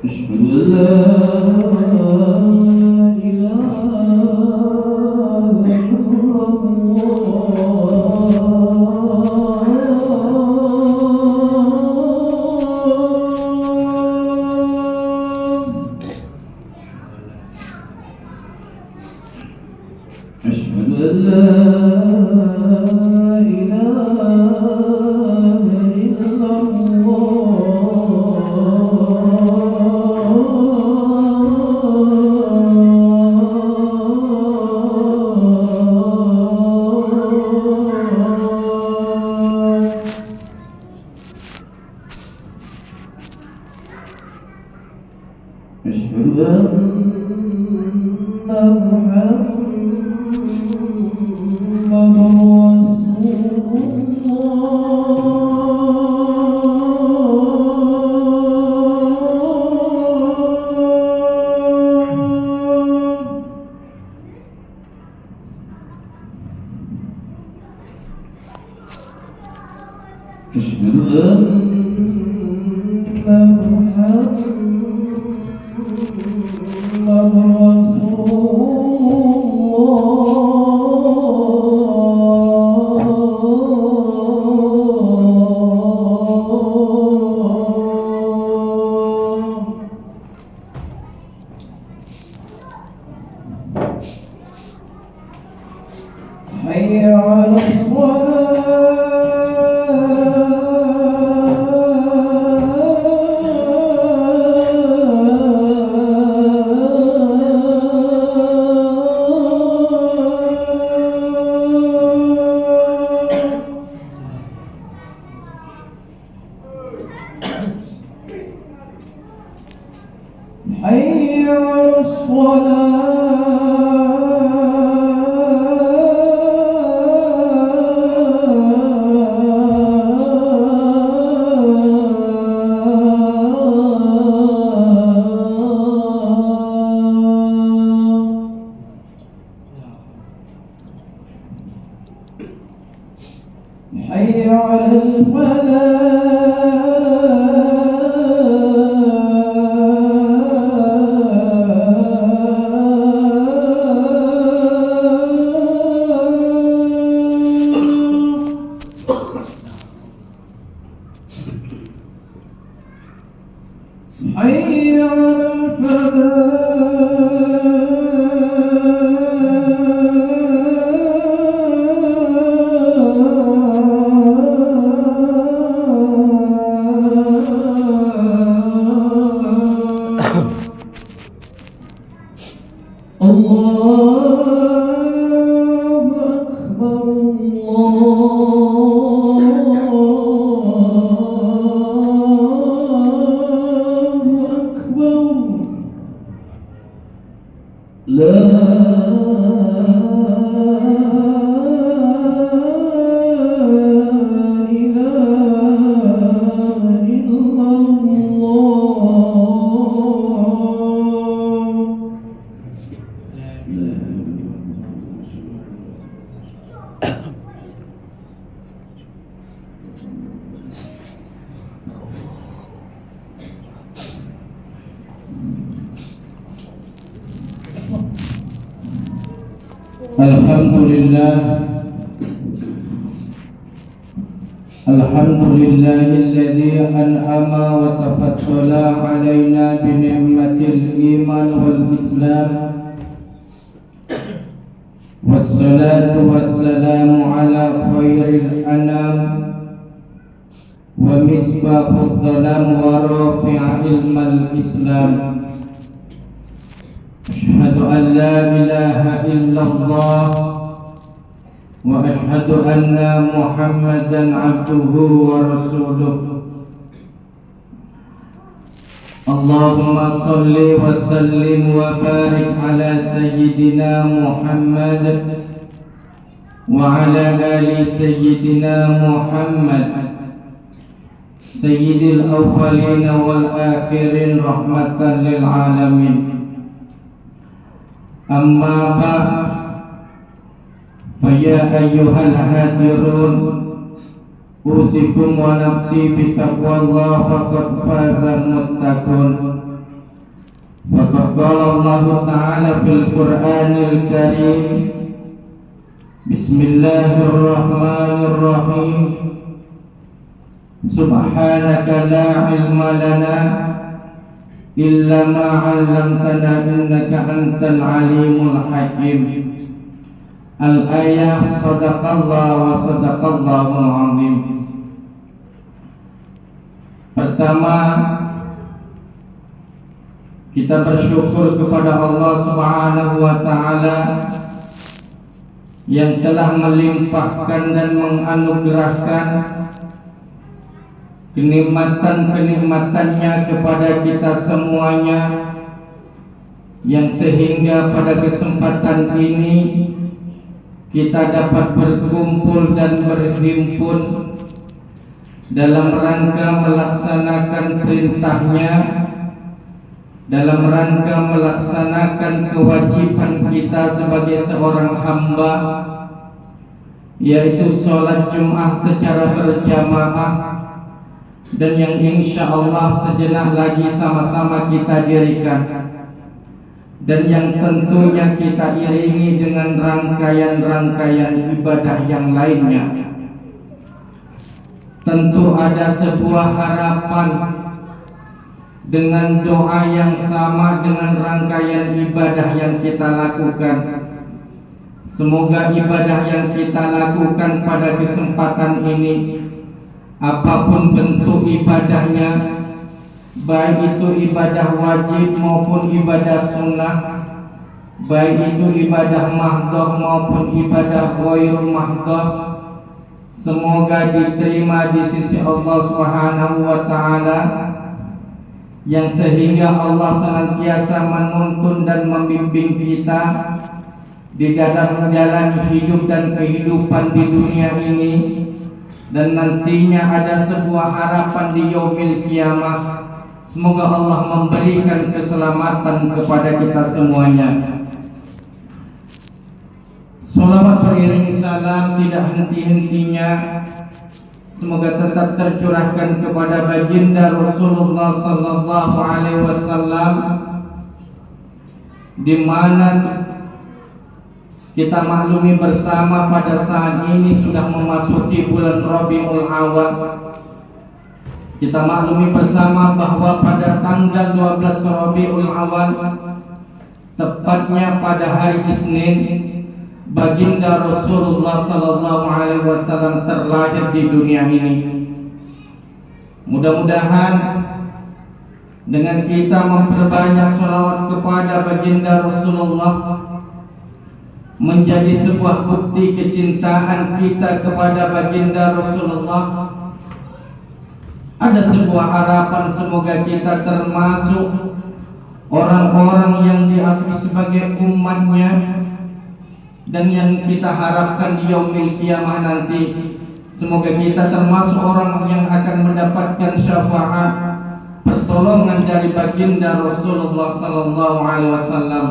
أشهد أن لا إله إلا الله. أشهد أن لا إله إلا أشهد أن محمدا رسول حي على حي على حي على حي على الحمد لله الذي أنعم وتفضل علينا بنعمة الإيمان والإسلام، والصلاة والسلام على خير الأنام ومصباح الظلام ورافع علم الإسلام. أشهد أن لا إله إلا الله وأشهد أن محمدا عبده ورسوله. اللهم صل وسلم وبارك على سيدنا محمد وعلى آل سيدنا محمد سيد الأولين والآخرين رحمة للعالمين. أما بعد، فيا أيها الحاضرون، أوصيكم ونفسي بتقوى الله فقد فاز المتقون. Faqad qala Allah Ta'ala fil Qur'anil Karim, Bismillahirrahmanirrahim, Subhanaka la ilma lana illa ma 'allamtana innaka antal alimul hakim. Al-ayah. Sadaqallah wa sadaqallahul azim. Pertama, kita bersyukur kepada Allah Subhanahu wa Ta'ala yang telah melimpahkan dan menganugerahkan kenikmatan-kenikmatannya kepada kita semuanya, yang sehingga pada kesempatan ini kita dapat berkumpul dan berhimpun dalam rangka melaksanakan perintahnya, dalam rangka melaksanakan kewajiban kita sebagai seorang hamba, yaitu sholat Jum'ah secara berjamaah, dan yang insya Allah sejenak lagi sama-sama kita dirikan, dan yang tentunya kita iringi dengan rangkaian-rangkaian ibadah yang lainnya. Tentu ada sebuah harapan dengan doa yang sama dengan rangkaian ibadah yang kita lakukan. Semoga ibadah yang kita lakukan pada kesempatan ini, apapun bentuk ibadahnya, baik itu ibadah wajib maupun ibadah sunnah, baik itu ibadah mahdhah maupun ibadah ghairul mahdhah, semoga diterima di sisi Allah Subhanahu wa Ta'ala, yang sehingga Allah senantiasa menuntun dan membimbing kita di dalam menjalani hidup dan kehidupan di dunia ini, dan nantinya ada sebuah harapan di yaumil qiyamah. Semoga Allah memberikan keselamatan kepada kita semuanya. Salawat beriring salam tidak henti-hentinya semoga tetap tercurahkan kepada baginda Rasulullah sallallahu alaihi wasallam, di mana kita maklumi bersama pada saat ini sudah memasuki bulan Rabiul Awal. Kita maklumi bersama bahwa pada tanggal 12 Rabiul Awal, tepatnya pada hari Isnin, baginda Rasulullah sallallahu alaihi wasallam terlahir di dunia ini. Mudah-mudahan dengan kita memperbanyak sholawat kepada baginda Rasulullah menjadi sebuah bukti kecintaan kita kepada baginda Rasulullah. Ada sebuah harapan semoga kita termasuk orang-orang yang diakui sebagai umatnya, dan yang kita harapkan di yaumil qiyamah nanti, semoga kita termasuk orang yang akan mendapatkan syafaat pertolongan dari baginda Rasulullah sallallahu alaihi wasallam.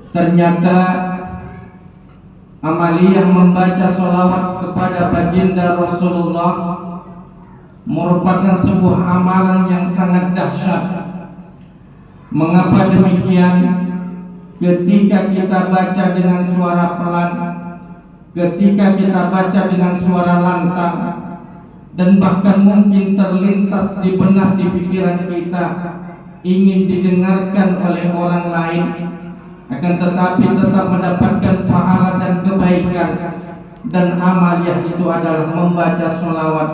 Ternyata amaliyah membaca sholawat kepada baginda Rasulullah merupakan sebuah amalan yang sangat dahsyat. Mengapa demikian? Ketika kita baca dengan suara pelan, ketika kita baca dengan suara lantang, dan bahkan mungkin terlintas di benak di pikiran kita ingin didengarkan oleh orang lain, akan tetapi tetap mendapatkan pahala dan kebaikan, dan amaliyah itu adalah membaca sholawat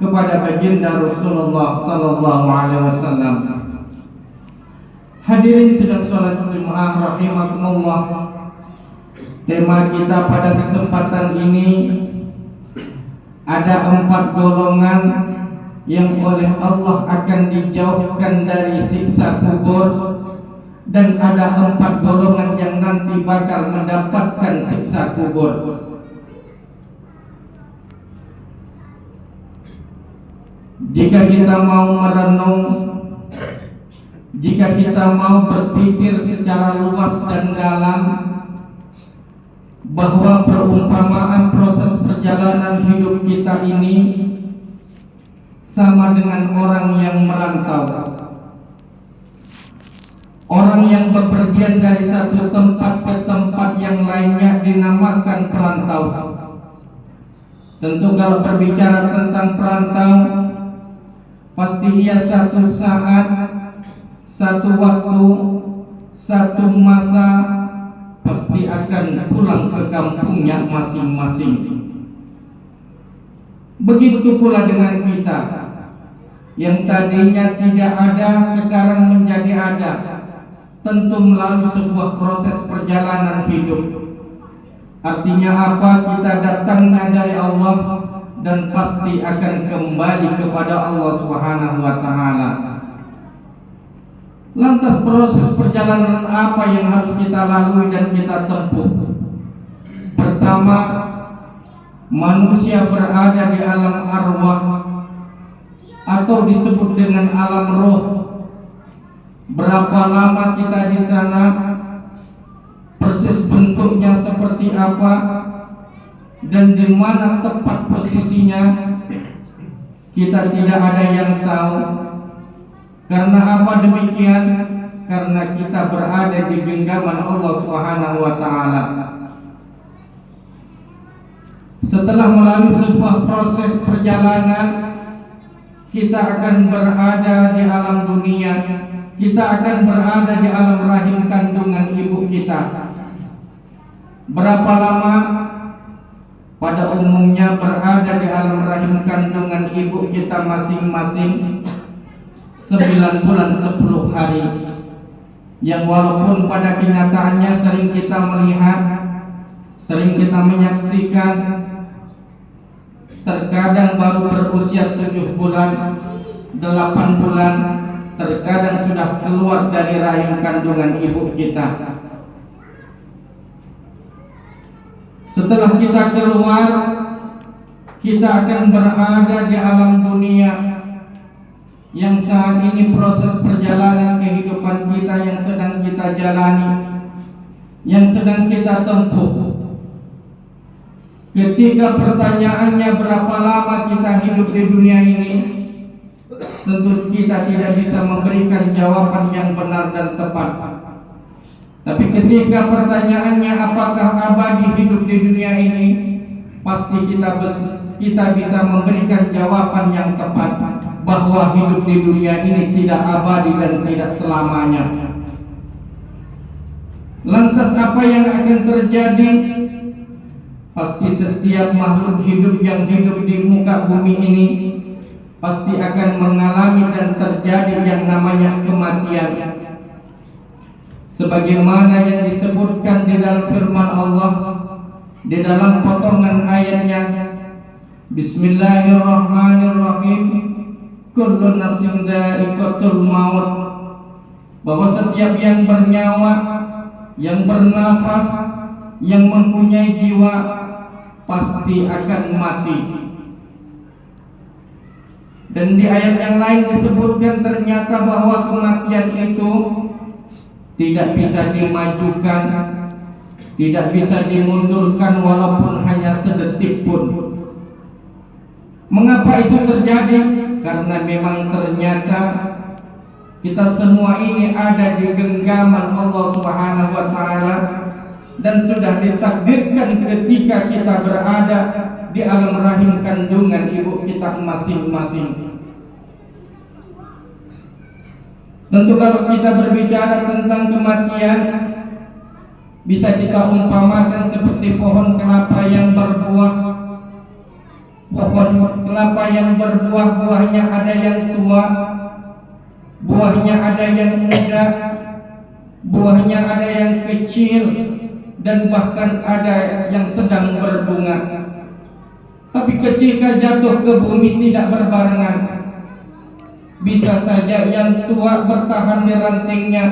kepada baginda Rasulullah sallallahu alaihi wasallam. Hadirin sedang sholat Jum'ah rahimakumullah. Tema kita pada kesempatan ini ada 4 golongan yang oleh Allah akan dijauhkan dari siksa kubur, dan ada 4 golongan yang nanti bakal mendapatkan siksa kubur. Jika kita mau merenung, jika kita mau berpikir secara luas dan dalam, bahwa perumpamaan proses perjalanan hidup kita ini sama dengan orang yang merantau. Orang yang bepergian dari satu tempat ke tempat yang lainnya dinamakan perantau. Tentu kalau berbicara tentang perantau, pasti ia satu saat, satu waktu, satu masa pasti akan pulang ke kampungnya masing-masing. Begitu pula dengan kita yang tadinya tidak ada sekarang menjadi ada, tentu melalui sebuah proses perjalanan hidup. Artinya apa? Kita datangnya dari Allah dan pasti akan kembali kepada Allah Subhanahu wa taala. Lantas proses perjalanan apa yang harus kita lalui dan kita tempuh? Pertama, manusia berada di alam arwah atau disebut dengan alam roh. Berapa lama kita di sana? Persis bentuknya seperti apa? Dan di mana tepat posisinya? Kita tidak ada yang tahu. Karena apa demikian? Karena kita berada di genggaman Allah Subhanahu wa taala. Setelah melalui sebuah proses perjalanan, kita akan berada di alam dunia. Kita akan berada di alam rahim kandungan ibu kita. Berapa lama? Pada umumnya berada di alam rahim kandungan ibu kita masing-masing 9 bulan 10 hari. Yang walaupun pada kenyataannya sering kita melihat, sering kita menyaksikan, terkadang baru berusia 7 bulan, 8 bulan, terkadang sudah keluar dari rahim kandungan ibu kita. Setelah kita keluar, kita akan berada di alam dunia yang saat ini proses perjalanan kehidupan kita yang sedang kita jalani, yang sedang kita tempuh. Ketika pertanyaannya berapa lama kita hidup di dunia ini, tentu kita tidak bisa memberikan jawaban yang benar dan tepat. Tapi ketika pertanyaannya apakah abadi hidup di dunia ini, pasti kita bisa memberikan jawaban yang tepat bahwa hidup di dunia ini tidak abadi dan tidak selamanya. Lantas apa yang akan terjadi? Pasti setiap makhluk hidup yang hidup di muka bumi ini pasti akan mengalami dan terjadi yang namanya kematian. Sebagaimana yang disebutkan di dalam firman Allah, di dalam potongan ayatnya, Bismillahirrahmanirrahim, kullu nafsin dha'iqatul maut, bahwa setiap yang bernyawa, yang bernafas, yang mempunyai jiwa pasti akan mati. Dan di ayat yang lain disebutkan ternyata bahwa kematian itu tidak bisa dimajukan, tidak bisa dimundurkan walaupun hanya sedetik pun. Mengapa itu terjadi? Karena memang ternyata kita semua ini ada di genggaman Allah Subhanahu wa taala dan sudah ditakdirkan ketika kita berada di alam rahim kandungan ibu kita masing-masing. Tentu kalau kita berbicara tentang kematian, bisa kita umpamakan seperti pohon kelapa yang berbuah. Pohon kelapa yang berbuah, buahnya ada yang tua, buahnya ada yang muda, buahnya ada yang kecil, dan bahkan ada yang sedang berbunga. Tapi ketika jatuh ke bumi tidak berbarengan. Bisa saja yang tua bertahan di rantingnya,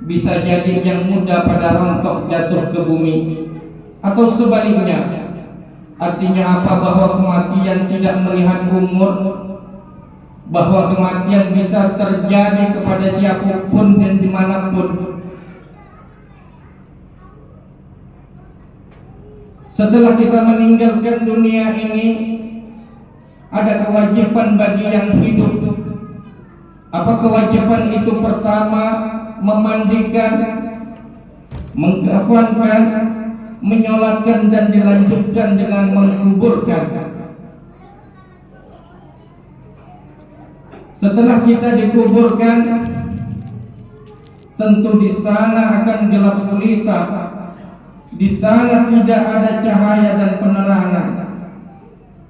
bisa jadi yang muda pada rontok jatuh ke bumi, atau sebaliknya. Artinya apa? Bahwa kematian tidak melihat umur, bahwa kematian bisa terjadi kepada siapapun dan dimanapun. Setelah kita meninggalkan dunia ini, ada kewajiban bagi yang hidup. Apa kewajiban itu? Pertama, memandikan, mengkafankan, menyolatkan, dan dilanjutkan dengan mengkuburkan. Setelah kita dikuburkan, tentu di sana akan gelap gulita. Di sana tidak ada cahaya dan penerangan.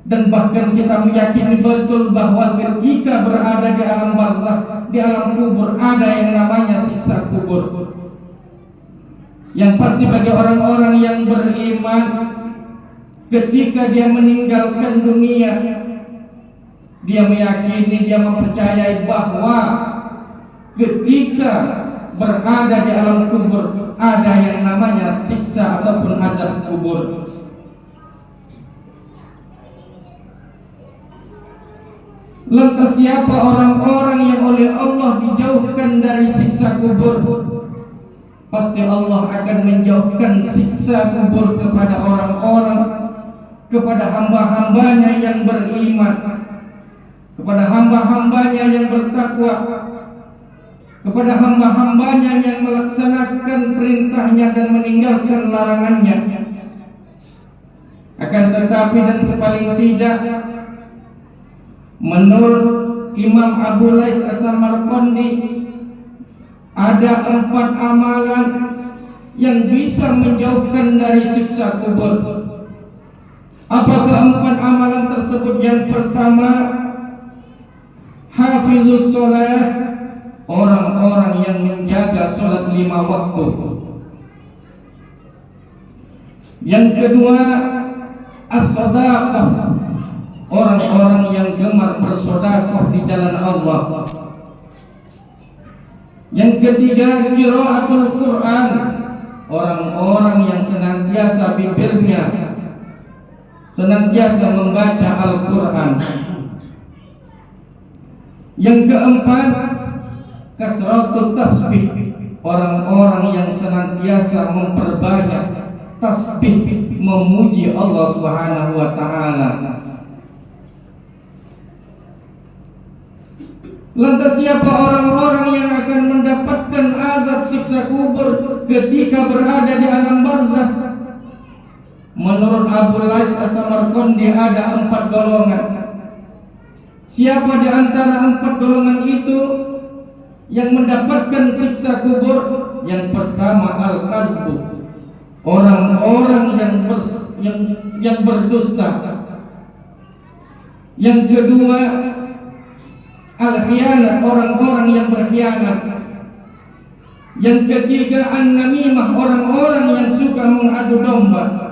Dan bahkan kita meyakini betul bahwa ketika berada di alam barzakh, di alam kubur, ada yang namanya siksa kubur. Yang pasti bagi orang-orang yang beriman, ketika dia meninggalkan dunia, dia meyakini, dia mempercayai bahwa ketika berada di alam kubur ada yang namanya siksa ataupun azab kubur. Lantas siapa orang-orang yang oleh Allah dijauhkan dari siksa kubur? Pasti Allah akan menjauhkan siksa kubur kepada orang-orang, kepada hamba-hambanya yang beriman, kepada hamba-hambanya yang bertakwa, kepada hamba-hambanya yang melaksanakan perintahnya dan meninggalkan larangannya. Akan tetapi dan sepaling tidak, menurut Imam Abu Lais As-Samarqandi, ada 4 amalan yang bisa menjauhkan dari siksa kubur. Apakah 4 amalan tersebut? Yang pertama, hafizus sholat, orang-orang yang menjaga sholat 5 waktu. Yang kedua, as-shadaqah, orang-orang yang gemar bersedekah di jalan Allah. Yang ketiga, qiraatul Quran, orang-orang yang senantiasa bibirnya senantiasa membaca Al-Quran. Yang keempat, kasratut tasbih, orang-orang yang senantiasa memperbanyak tasbih memuji Allah Subhanahu wa taala. Lantas siapa orang-orang yang akan mendapatkan azab siksa kubur ketika berada di alam barzakh? Menurut Abu Lais As-Samarqandi ada 4 golongan. Siapa di antara 4 golongan itu yang mendapatkan siksa kubur? Yang pertama, al-kazbu, orang-orang yang berdusta. Yang kedua, al-khianat, orang-orang yang berkhianat. Yang ketiga, an-namimah, orang-orang yang suka mengadu domba.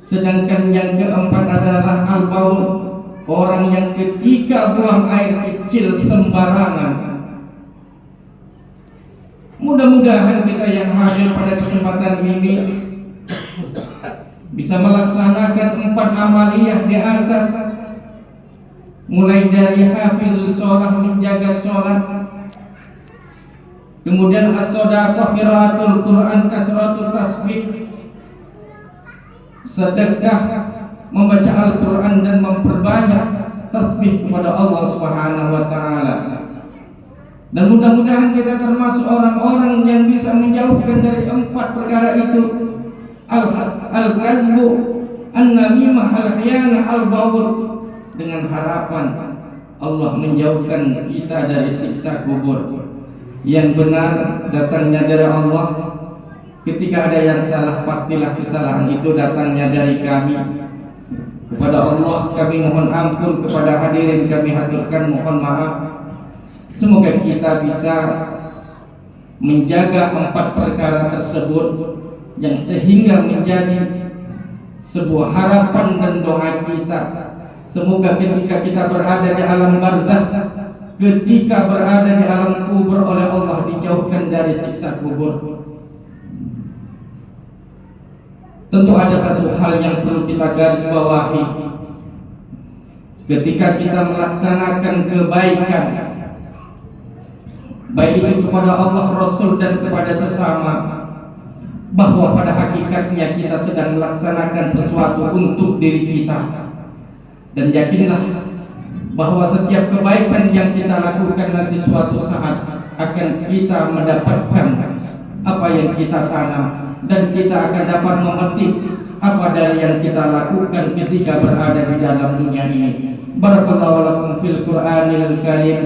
Sedangkan yang keempat adalah al-baul, orang yang ketika buang air kecil sembarangan. Mudah-mudahan kita yang hadir pada kesempatan ini bisa melaksanakan 4 amaliyah di atas, mulai dari hafizus sholat, menjaga sholat, kemudian as-shadaqah, qiraatul Quran, kasratul tasbih, sedekah, membaca Al-Quran, dan memperbanyak tasbih kepada Allah Subhanahu wa taala. Dan mudah-mudahan kita termasuk orang-orang yang bisa menjauhkan dari 4 perkara itu: al-kazbu, an-namimah, al-khianah, al-baul, dengan harapan Allah menjauhkan kita dari siksa kubur. Yang benar datangnya dari Allah. Ketika ada yang salah, pastilah kesalahan itu datangnya dari kami. Kepada Allah kami mohon ampun, kepada hadirin kami haturkan mohon maaf. Semoga kita bisa menjaga 4 perkara tersebut, yang sehingga menjadi sebuah harapan dan doa kita. Semoga ketika kita berada di alam barzakh, ketika berada di alam kubur, oleh Allah dijauhkan dari siksa kubur. Tentu ada satu hal yang perlu kita garis bawahi. Ketika kita melaksanakan kebaikan, baik itu kepada Allah, Rasul, dan kepada sesama, bahwa pada hakikatnya kita sedang melaksanakan sesuatu untuk diri kita. Dan yakinlah bahwa setiap kebaikan yang kita lakukan nanti suatu saat akan kita mendapatkan apa yang kita tanam, dan kita akan dapat memetik apa dari yang kita lakukan ketika berada di dalam dunia ini. Barakallahu lakum fil Qur'anil Karim.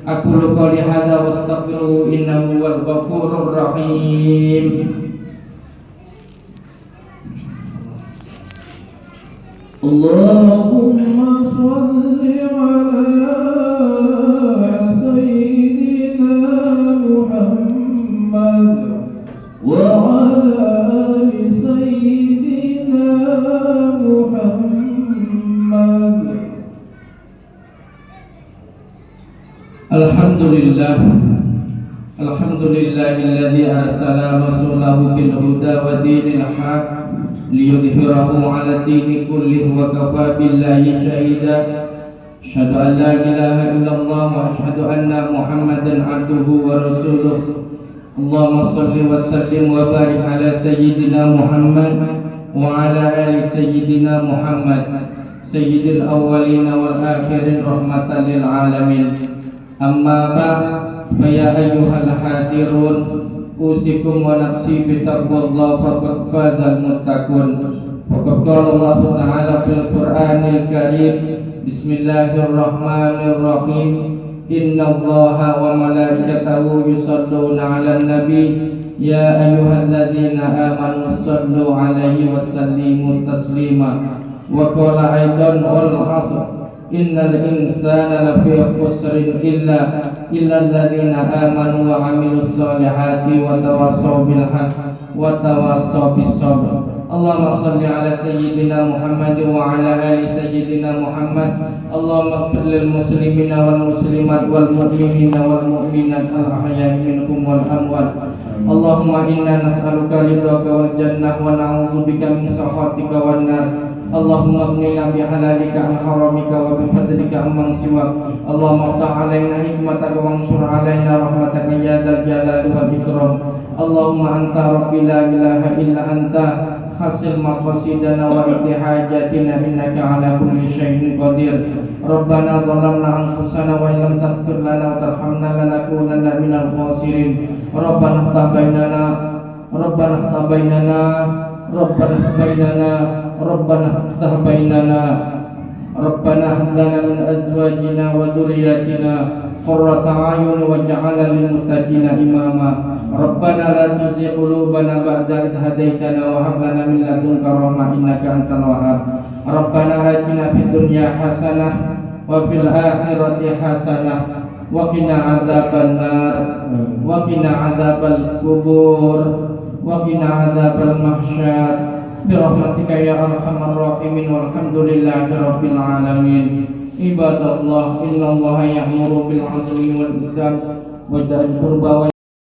Aqulu qouli hadza wa astaghfiru innahu wal ghafurur rahim. Allahumma shalli ala sayyidina Muhammad wa ala ali sayyidina Muhammad. Alhamdulillahilladzi arsala rasulahu bil huda wa dinil haq liyudhhirahu 'ala dini kullih wa kafa billahi shahida. Asyhadu an la ilaha illallah wa asyhadu anna Muhammadan 'abduhu wa rasuluh. Allahumma shalli wa sallim wa barik ala sayyidina Muhammad wa ala ali sayyidina Muhammad sayyidil awwalin wal akhirin rahmatan lil alamin. Amma ba'd, fa ya ayyuhal hadirun, usikum wa nafsi bi taqwallah faqad fazal muttaqun. Faqad qala Allah Ta'ala fil Qur'anil Karim, bismillahirrahmanirrahim, innallaha wa malaikatahu yusholluna 'alan nabi ya ayyuhalladzina amanu shallu 'alaihi wa sallimu taslima. Wa qala aidan wal 'asr innal insana lafi khusrin illa alladzina amanu wa 'amilus solihati wa tawassaw bil haqq wa tawassaw bis sabr. Allahumma shalli ala sayyidina Muhammad wa ala ali sayyidina Muhammad. Allahumma ighfir lil muslimina wal muslimat wal mu'minina wal mu'minat al ahya'i minhum wal amwat. Allahumma inna nas'aluka ridhaka wal jannah wa na'udzubika min sakhatika wan nar. Allahumma aghnina bihalalika an haramika wa bifadlika amman siwak. Allahumma aftah alaina hikmataka wansur alaina rahmataka ya dzal jalali wal ikram. Allahumma anta rabbi la ilaha illa anta hasil maqasidana wa ibtihajatina innaka ala kulli syai'in qadir. Rabbana zalamna anfusana wa illam taghfir lana wa tarhamna lanakunanna minal khasirin. Rabbana tabainana Rabbana tabainana Rabbana bainana Rabbana ftah bainana Rabbana hab lana min azwajina wa dhurriyyatina qurrata a'yun waj'alna lil muttaqina imama. Rabbana la tuzigh qulubana ba'da idh hadaitana wa hab lana min ladunka rahmah innaka antal wahhab. Rabbana atina fid dunya hasanah wa fil akhirati hasanah wa qina adzabannar wa qina adzabal kubur wa qina adzabal mahsyar birahmatika ya arhamar rahimin walhamdulillahi rabbil alamin. Ibadallah, innallaha ya'muru bil 'adli wal ihsan wa ita'iz qurba